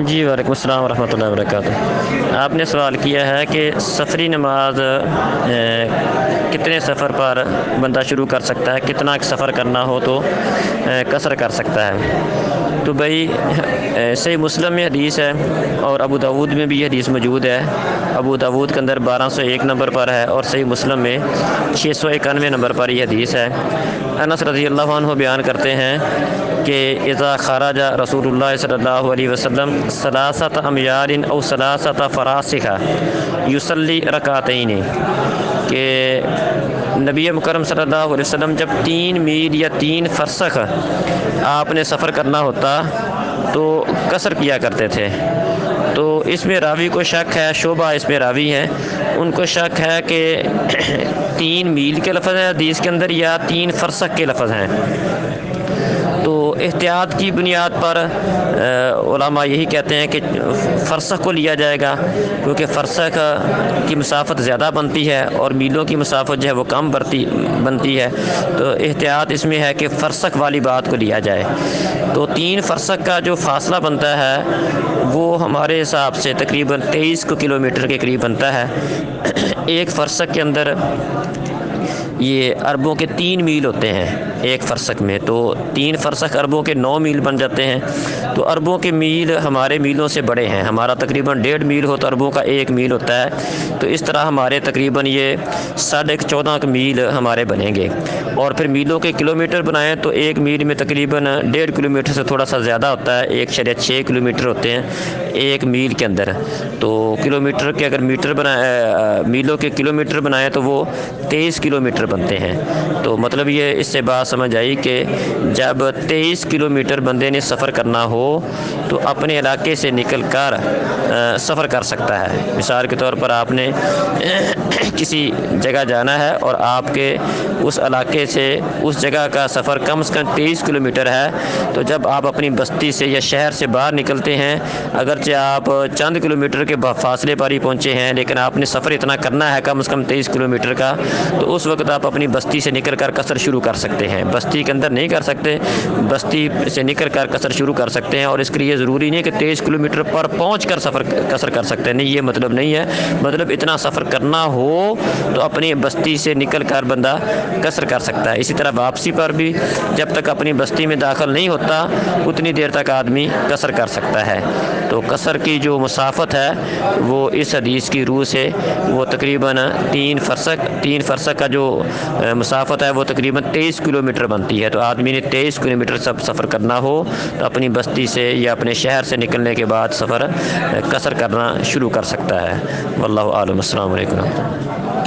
جی وعلیکم السلام ورحمۃ اللہ وبرکاتہ۔ آپ نے سوال کیا ہے کہ سفری نماز کتنے سفر پر بندہ شروع کر سکتا ہے، کتنا سفر کرنا ہو تو قصر کر سکتا ہے۔ تو بھائی صحیح مسلم میں حدیث ہے اور ابو داود میں بھی یہ حدیث موجود ہے۔ ابو داود کے اندر 1201 نمبر پر ہے اور صحیح مسلم میں 691 نمبر پر یہ حدیث ہے۔ انس رضی اللہ عنہ بیان کرتے ہیں کہ اذا خرج رسول اللہ صلی اللہ علیہ وسلم ثلاثۃ امیال او ثلاثۃ فراسخ یصلی رکعتین، کہ نبی مکرم صلی اللہ علیہ وسلم جب 3 میل یا 3 فرسخ آپ نے سفر کرنا ہوتا تو قصر کیا کرتے تھے۔ تو اس میں راوی کو شک ہے، شعبہ اس میں راوی ہیں، ان کو شک ہے کہ 3 میل کے لفظ ہیں حدیث کے اندر یا 3 فرسخ کے لفظ ہیں۔ تو احتیاط کی بنیاد پر علماء یہی کہتے ہیں کہ فرسخ کو لیا جائے گا، کیونکہ فرسخ کی مسافت زیادہ بنتی ہے اور میلوں کی مسافت جو ہے وہ کم بنتی ہے۔ تو احتیاط اس میں ہے کہ فرسخ والی بات کو لیا جائے۔ تو 3 فرسخ کا جو فاصلہ بنتا ہے وہ ہمارے حساب سے تقریباً 23 کلومیٹر کے قریب بنتا ہے۔ ایک فرسخ کے اندر یہ عربوں کے 3 میل ہوتے ہیں ایک فرسخ میں، تو 3 فرسخ عربوں کے 9 میل بن جاتے ہیں۔ تو عربوں کے میل ہمارے میلوں سے بڑے ہیں، ہمارا تقریباً 1.5 میل ہو تو عربوں کا 1 میل ہوتا ہے۔ تو اس طرح ہمارے تقریباً یہ 14.5 میل ہمارے بنیں گے، اور پھر میلوں کے کلومیٹر بنائیں تو 1 میل میں تقریباً 1.5 کلومیٹر سے تھوڑا سا زیادہ ہوتا ہے، 1.6 کلومیٹر ہوتے ہیں 1 میل کے اندر۔ تو کلومیٹر کے اگر میلوں کے کلومیٹر بنائیں تو وہ 23 کلومیٹر بنتے ہیں۔ تو مطلب یہ اس سے بات سمجھ آئی کہ جب 23 کلومیٹر بندے نے سفر کرنا ہو تو اپنے علاقے سے نکل کر سفر کر سکتا ہے۔ مثال کے طور پر آپ نے کسی جگہ جانا ہے اور آپ کے اس علاقے سے اس جگہ کا سفر کم از کم 23 کلومیٹر ہے، تو جب آپ اپنی بستی سے یا شہر سے باہر نکلتے ہیں، اگرچہ آپ چند کلومیٹر کے فاصلے پر ہی پہنچے ہیں لیکن آپ نے سفر اتنا کرنا ہے کم از کم 23 کلومیٹر کا، تو اس وقت آپ اپنی بستی سے نکل کر قصر شروع کر سکتے ہیں۔ بستی کے اندر نہیں کر سکتے، بستی سے نکل کر قصر شروع کر سکتے ہیں، اور اس کے لیے ضروری نہیں کہ 23 کلومیٹر پر پہنچ کر قصر کر سکتے ہیں، نہیں، یہ مطلب نہیں ہے۔ مطلب اتنا سفر کرنا ہو تو اپنی بستی سے نکل کر بندہ قصر کر سکتا ہے۔ اسی طرح واپسی پر بھی جب تک اپنی بستی میں داخل نہیں ہوتا اتنی دیر تک آدمی قصر کر سکتا ہے۔ تو قصر کی جو مسافت ہے وہ اس حدیث کی روح سے وہ تقریباً 3 فرسخ کا جو مسافت ہے وہ تقریباً 23 کلومیٹر بنتی ہے۔ تو آدمی نے 23 کلومیٹر سفر کرنا ہو تو اپنی بستی سے یا اپنے شہر سے نکلنے کے بعد سفر قصر کرنا شروع کر سکتا ہے۔ واللہ اعلم۔ السلام علیکم۔